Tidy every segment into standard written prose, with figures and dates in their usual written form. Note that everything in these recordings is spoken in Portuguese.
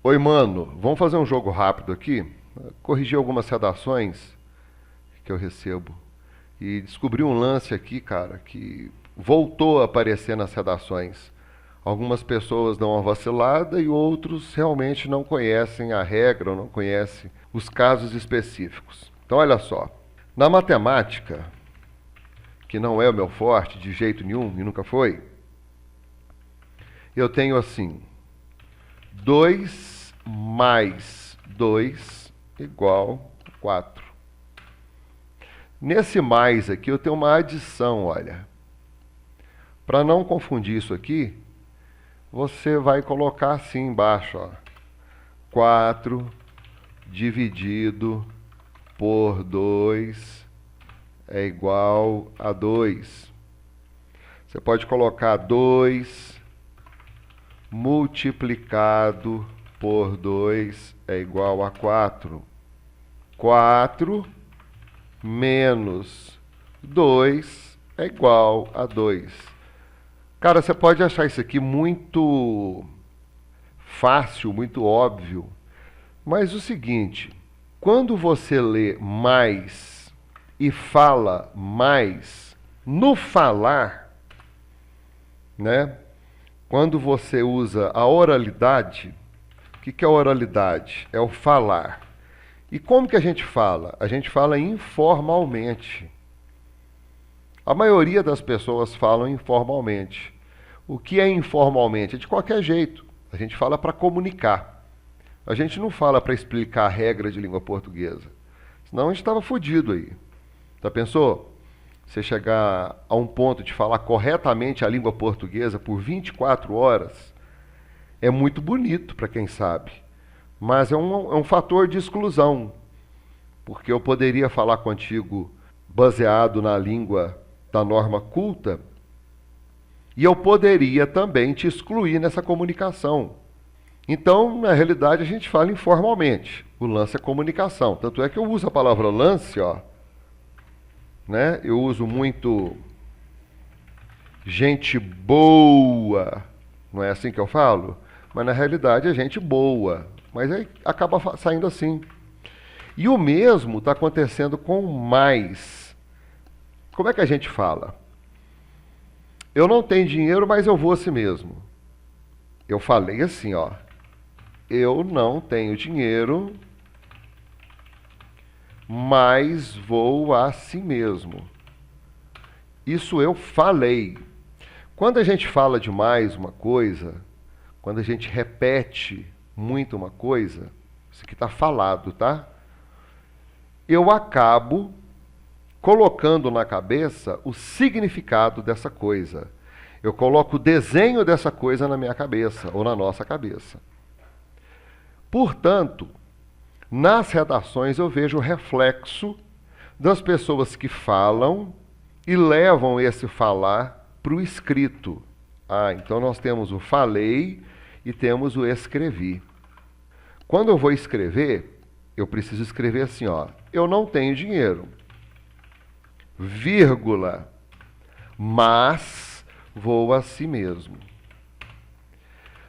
Oi, mano, vamos fazer um jogo rápido aqui? Corrigir algumas redações que eu recebo. E descobri um lance aqui, cara, que voltou a aparecer nas redações. Algumas pessoas dão uma vacilada e outros realmente não conhecem a regra ou não conhecem os casos específicos. Então, olha só. Na matemática, que não é o meu forte de jeito nenhum e nunca foi, eu tenho assim: 2 mais 2 igual 4. Nesse mais aqui eu tenho uma adição, olha. Para não confundir isso aqui, você vai colocar assim embaixo, ó. 4 dividido por 2 é igual a 2. Você pode colocar 2 multiplicado por 2 é igual a 4. 4 menos 2 é igual a 2. Cara, você pode achar isso aqui muito fácil, muito óbvio, mas o seguinte, quando você lê mais e fala mais, no falar, né? Quando você usa a oralidade, o que é a oralidade? É o falar. E como que a gente fala? A gente fala informalmente. A maioria das pessoas falam informalmente. O que é informalmente? É de qualquer jeito. A gente fala para comunicar. A gente não fala para explicar a regra de língua portuguesa. Senão a gente estava fodido aí. Já pensou? Você chegar a um ponto de falar corretamente a língua portuguesa por 24 horas é muito bonito para quem sabe. Mas é um fator de exclusão. Porque eu poderia falar contigo baseado na língua da norma culta e eu poderia também te excluir nessa comunicação. Então, na realidade, a gente fala informalmente. O lance é comunicação. Tanto é que eu uso a palavra lance, ó, né? Eu uso muito gente boa, não é assim que eu falo? Mas na realidade é gente boa. Mas aí acaba saindo assim. E o mesmo está acontecendo com mais. Como é que a gente fala? Eu não tenho dinheiro, mas eu vou assim mesmo. Eu falei assim, ó. Eu não tenho dinheiro, mas vou assim mesmo. Isso eu falei. Quando a gente fala demais uma coisa, quando a gente repete muito uma coisa, isso aqui está falado, tá? Eu acabo colocando na cabeça o significado dessa coisa. Eu coloco o desenho dessa coisa na minha cabeça, ou na nossa cabeça. Portanto, nas redações eu vejo o reflexo das pessoas que falam e levam esse falar para o escrito. Então nós temos o falei e temos o escrevi. Quando eu vou escrever, eu preciso escrever assim, ó. Eu não tenho dinheiro, vírgula, mas vou a si mesmo.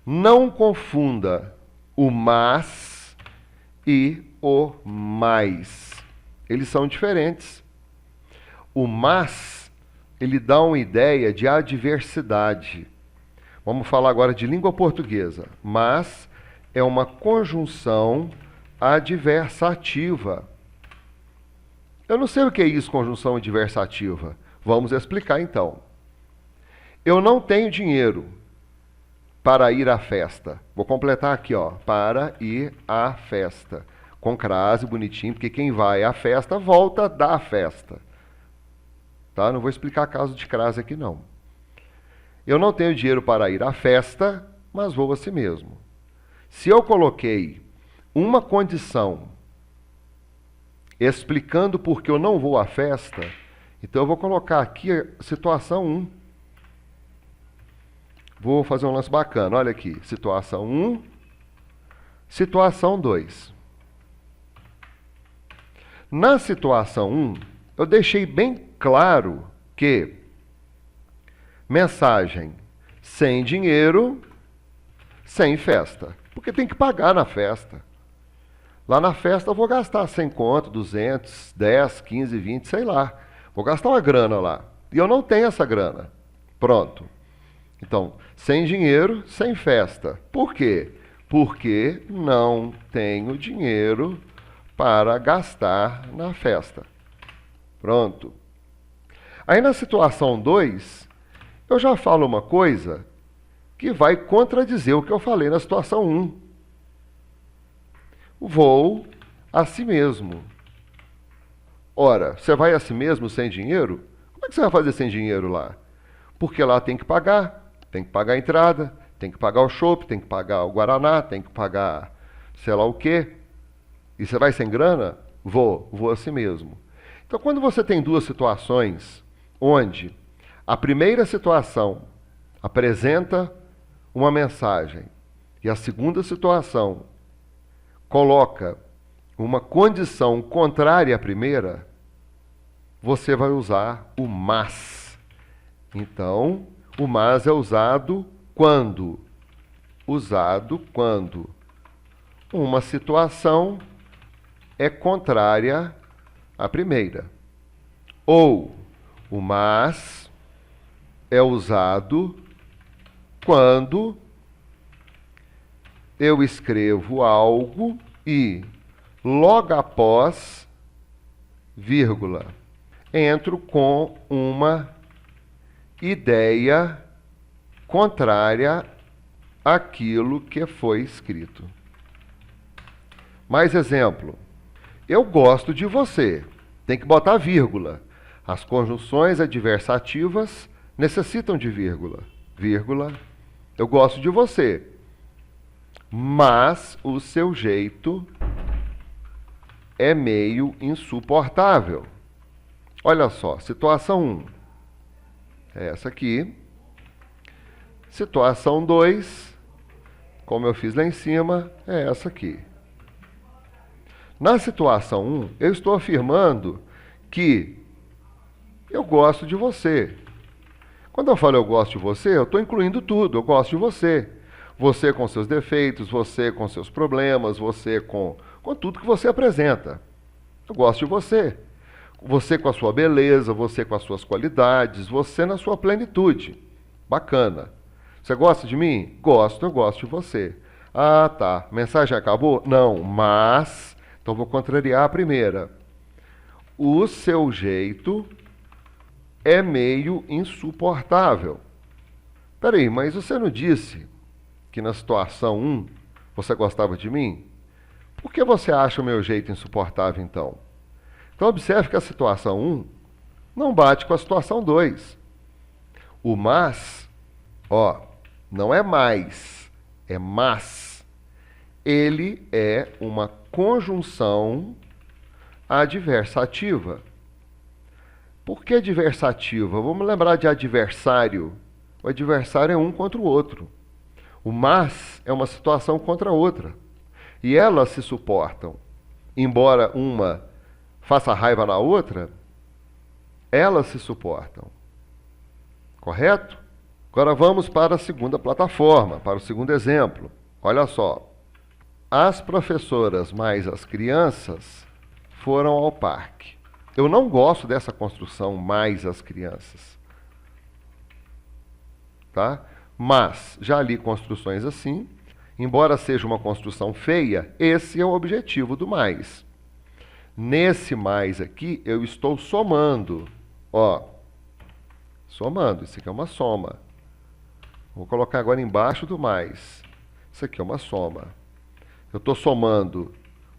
Não confunda o mas e o mais. Eles são diferentes. O mas, ele dá uma ideia de adversidade. Vamos falar agora de língua portuguesa. Mas é uma conjunção adversativa. Eu não sei o que é isso, conjunção adversativa. Vamos explicar então. Eu não tenho dinheiro para ir à festa. Vou completar aqui, ó. Para ir à festa. Com crase, bonitinho, porque quem vai à festa volta da festa. Tá? Não vou explicar caso de crase aqui, não. Eu não tenho dinheiro para ir à festa, mas vou a si mesmo. Se eu coloquei uma condição explicando por que eu não vou à festa, então eu vou colocar aqui a situação 1. Vou fazer um lance bacana, olha aqui. Situação 1, situação 2. Na situação 1, eu deixei bem claro que mensagem sem dinheiro sem festa. Porque tem que pagar na festa. Lá na festa eu vou gastar 100 conto, 200, 10, 15, 20, sei lá. Vou gastar uma grana lá. E eu não tenho essa grana. Pronto. Então, sem dinheiro, sem festa. Por quê? Porque não tenho dinheiro para gastar na festa. Pronto. Aí na situação 2, eu já falo uma coisa que vai contradizer o que eu falei na situação 1. Vou a si mesmo. Ora, você vai a si mesmo sem dinheiro? Como é que você vai fazer sem dinheiro lá? Porque lá tem que pagar a entrada, tem que pagar o chopp, tem que pagar o guaraná, tem que pagar sei lá o quê. E você vai sem grana? Vou a si mesmo. Então, quando você tem duas situações, onde a primeira situação apresenta uma mensagem e a segunda situação coloca uma condição contrária à primeira, você vai usar o mas. Então, o mas é usado quando? Usado quando uma situação é contrária à primeira. Ou o mas é usado quando eu escrevo algo e logo após, vírgula, entro com uma ideia contrária àquilo que foi escrito. Mais exemplo. Eu gosto de você. Tem que botar vírgula. As conjunções adversativas necessitam de vírgula. Vírgula. Eu gosto de você. Mas o seu jeito é meio insuportável. Olha só, situação 1. É essa aqui. Situação 2, como eu fiz lá em cima, é essa aqui. Na situação 1, eu estou afirmando que eu gosto de você. Quando eu falo eu gosto de você, eu estou incluindo tudo. Eu gosto de você. Você com seus defeitos, você com seus problemas, você com tudo que você apresenta. Eu gosto de você. Você com a sua beleza, você com as suas qualidades, você na sua plenitude. Bacana. Você gosta de mim? Gosto, eu gosto de você. Ah, tá. Mensagem acabou? Não, mas... Então vou contrariar a primeira. O seu jeito é meio insuportável. Peraí, mas você não disse que na situação 1 você gostava de mim? Por que você acha o meu jeito insuportável, então? Então observe que a situação 1 não bate com a situação 2. O mas, não é mais, é mas. Ele é uma conjunção adversativa. Por que adversativa? Vamos lembrar de adversário. O adversário é um contra o outro. O mas é uma situação contra a outra. E elas se suportam. Embora uma faça raiva na outra, elas se suportam. Correto? Agora vamos para a segunda plataforma, para o segundo exemplo. Olha só. As professoras mais as crianças foram ao parque. Eu não gosto dessa construção mais as crianças. Tá? Mas já li construções assim. Embora seja uma construção feia, esse é o objetivo do mais. Nesse mais aqui, eu estou somando. Somando. Isso aqui é uma soma. Vou colocar agora embaixo do mais. Isso aqui é uma soma. Eu estou somando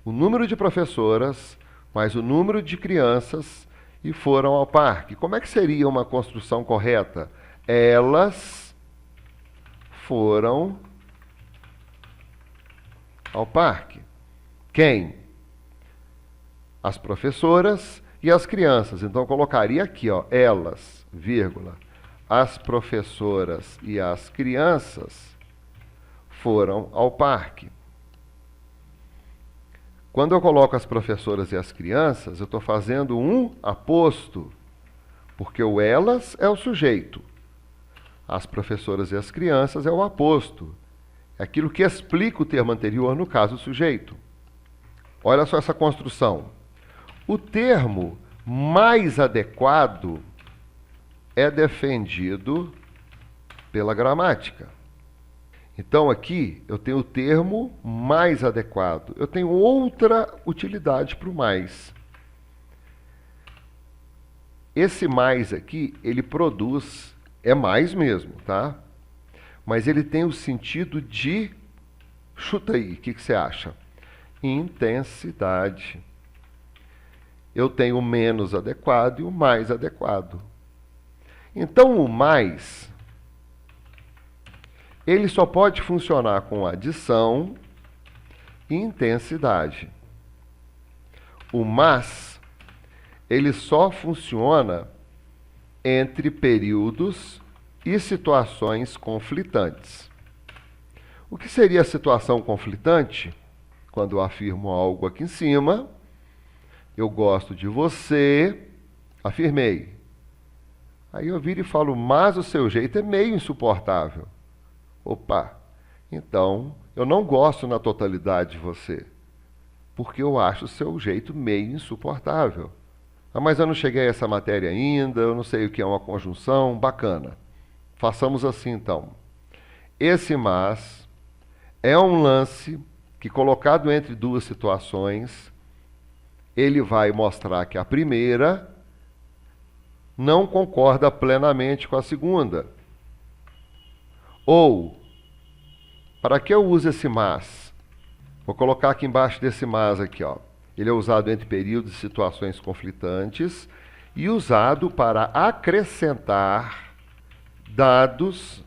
o número de professoras mais o número de crianças e foram ao parque. Como é que seria uma construção correta? Elas foram ao parque. Quem? As professoras e as crianças. Então, eu colocaria aqui, elas, vírgula. As professoras e as crianças foram ao parque. Quando eu coloco as professoras e as crianças, eu estou fazendo um aposto, porque o elas é o sujeito. As professoras e as crianças é o aposto. É aquilo que explica o termo anterior, no caso, o sujeito. Olha só essa construção. O termo mais adequado é defendido pela gramática. Então, aqui, eu tenho o termo mais adequado. Eu tenho outra utilidade para o mais. Esse mais aqui, ele produz, é mais mesmo, tá? Mas ele tem o sentido de, chuta aí, o que você acha? Intensidade. Eu tenho o menos adequado e o mais adequado. Então, o mais, ele só pode funcionar com adição e intensidade. O mas, ele só funciona entre períodos e situações conflitantes. O que seria a situação conflitante? Quando eu afirmo algo aqui em cima, eu gosto de você, afirmei. Aí eu viro e falo, mas o seu jeito é meio insuportável. Opa, então eu não gosto na totalidade de você, porque eu acho o seu jeito meio insuportável. Ah, mas eu não cheguei a essa matéria ainda, eu não sei o que é uma conjunção, bacana. Façamos assim então. Esse mas é um lance que, colocado entre duas situações, ele vai mostrar que a primeira não concorda plenamente com a segunda. Ou, para que eu use esse mas? Vou colocar aqui embaixo desse mas aqui, ó. Ele é usado entre períodos e situações conflitantes e usado para acrescentar dados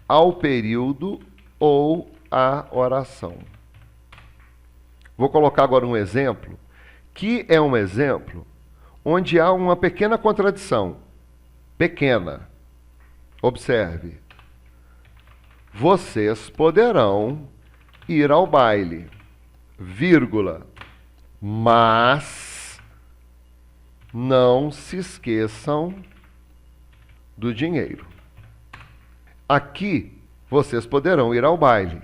ao período ou à oração. Vou colocar agora um exemplo, que é um exemplo onde há uma pequena contradição. Pequena. Observe. Vocês poderão ir ao baile, vírgula, mas não se esqueçam do dinheiro. Aqui, vocês poderão ir ao baile.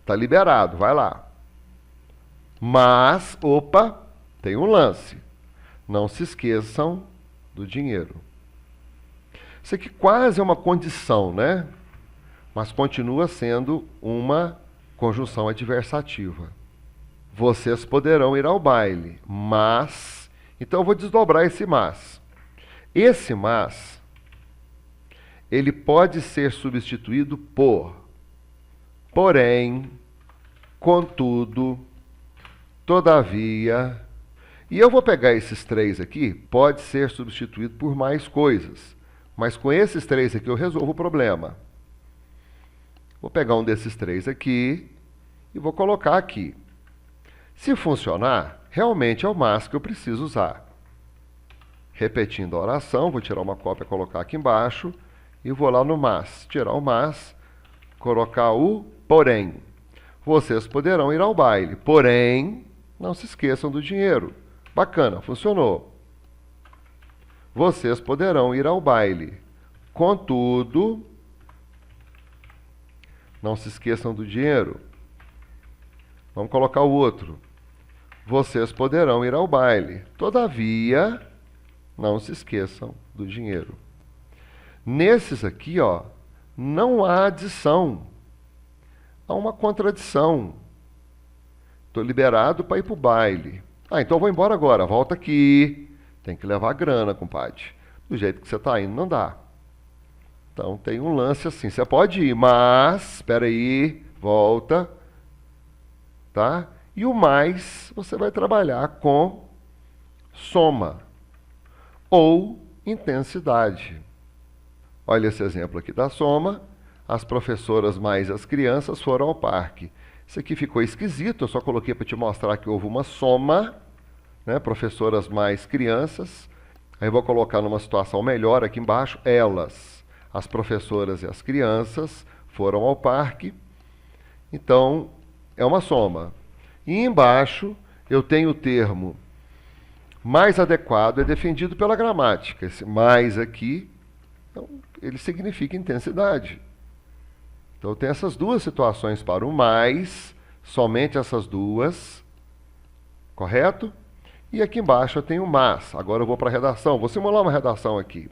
Está liberado, vai lá. Mas, opa, tem um lance. Não se esqueçam do dinheiro. Isso aqui quase é uma condição, né? Mas continua sendo uma conjunção adversativa. Vocês poderão ir ao baile, mas... Então eu vou desdobrar esse mas. Esse mas, ele pode ser substituído por porém, contudo, todavia. E eu vou pegar esses três aqui, pode ser substituído por mais coisas. Mas com esses três aqui eu resolvo o problema. Vou pegar um desses três aqui e vou colocar aqui. Se funcionar, realmente é o mas que eu preciso usar. Repetindo a oração, vou tirar uma cópia e colocar aqui embaixo. E vou lá no mas, tirar o mas, colocar o porém. Vocês poderão ir ao baile, porém, não se esqueçam do dinheiro. Bacana, funcionou. Vocês poderão ir ao baile, contudo, não se esqueçam do dinheiro. Vamos colocar o outro. Vocês poderão ir ao baile, todavia, não se esqueçam do dinheiro. Nesses aqui, ó, não há adição. Há uma contradição. Estou liberado para ir para o baile. Ah, então eu vou embora agora. Volta aqui. Tem que levar grana, compadre. Do jeito que você está indo, não dá. Então tem um lance assim. Você pode ir, mas... Espera aí. Volta. Tá? E o mais, você vai trabalhar com soma. Ou intensidade. Olha esse exemplo aqui da soma. As professoras mais as crianças foram ao parque. Isso aqui ficou esquisito, eu só coloquei para te mostrar que houve uma soma, né? Professoras mais crianças. Aí vou colocar numa situação melhor aqui embaixo, elas, as professoras e as crianças, foram ao parque. Então, é uma soma. E embaixo eu tenho o termo mais adequado, é defendido pela gramática. Esse mais aqui, então, ele significa intensidade. Então eu tenho essas duas situações para o mais, somente essas duas, correto? E aqui embaixo eu tenho mas. Agora eu vou para a redação. Vou simular uma redação aqui.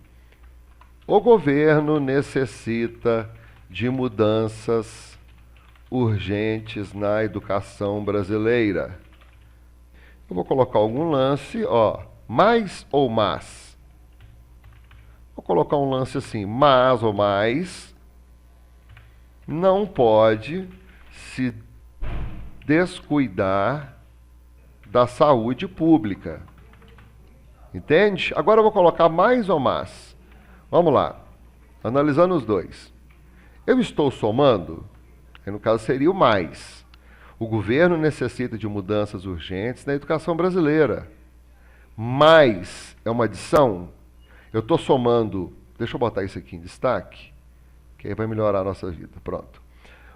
O governo necessita de mudanças urgentes na educação brasileira. Eu vou colocar algum lance, ó, mais ou mas. Vou colocar um lance assim, mas ou mais não pode se descuidar da saúde pública. Entende? Agora eu vou colocar mais ou mas. Vamos lá. Analisando os dois. Eu estou somando, que no caso seria o mais. O governo necessita de mudanças urgentes na educação brasileira. Mais é uma adição. Eu estou somando, deixa eu botar isso aqui em destaque, que aí vai melhorar a nossa vida. Pronto.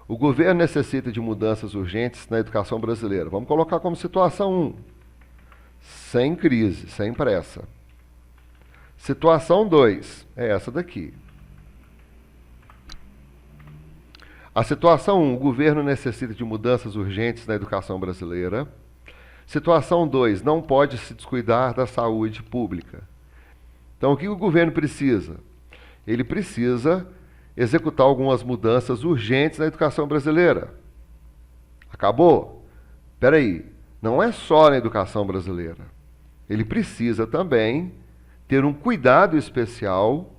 O governo necessita de mudanças urgentes na educação brasileira. Vamos colocar como situação 1. Sem crise, sem pressa. Situação 2 é essa daqui. A situação 1, o governo necessita de mudanças urgentes na educação brasileira. Situação 2, não pode se descuidar da saúde pública. Então, o que o governo precisa? Ele precisa executar algumas mudanças urgentes na educação brasileira. Acabou? Espera aí, não é só na educação brasileira. Ele precisa também ter um cuidado especial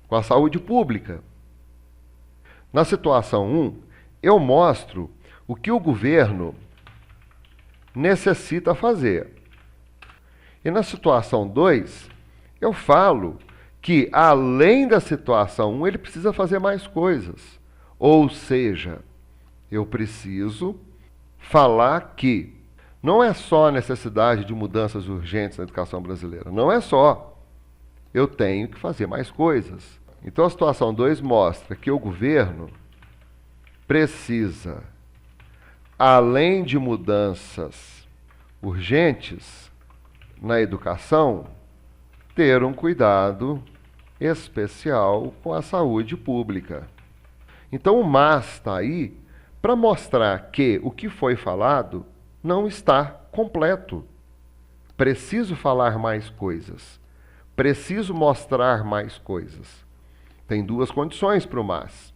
com a saúde pública. Na situação 1, eu mostro o que o governo necessita fazer. E na situação 2, eu falo que, além da situação 1, ele precisa fazer mais coisas. Ou seja, eu preciso falar que não é só a necessidade de mudanças urgentes na educação brasileira. Não é só. Eu tenho que fazer mais coisas. Então a situação 2 mostra que o governo precisa, além de mudanças urgentes na educação, ter um cuidado especial com a saúde pública. Então o mas está aí para mostrar que o que foi falado não está completo. Preciso falar mais coisas. Preciso mostrar mais coisas. Tem duas condições para o mas.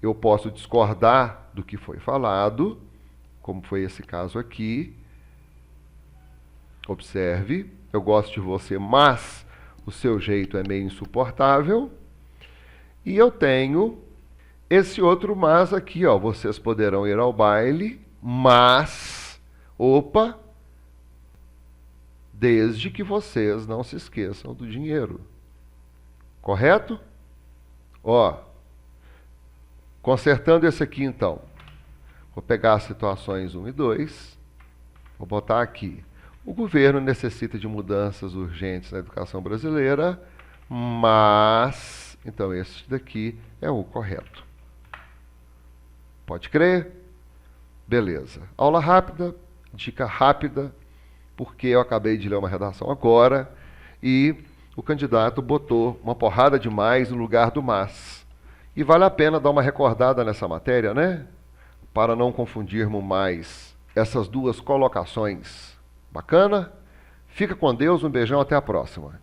Eu posso discordar do que foi falado, como foi esse caso aqui. Observe, eu gosto de você, mas o seu jeito é meio insuportável. E eu tenho esse outro mas aqui, ó. Vocês poderão ir ao baile, mas, opa, desde que vocês não se esqueçam do dinheiro. Correto? Ó, consertando esse aqui então. Vou pegar as situações 1 e 2. Vou botar aqui. O governo necessita de mudanças urgentes na educação brasileira, mas... Então, esse daqui é o correto. Pode crer? Beleza. Aula rápida, dica rápida, porque eu acabei de ler uma redação agora e o candidato botou uma porrada de mais no lugar do mas. E vale a pena dar uma recordada nessa matéria, né? Para não confundirmos mais essas duas colocações. Bacana? Fica com Deus, um beijão, até a próxima.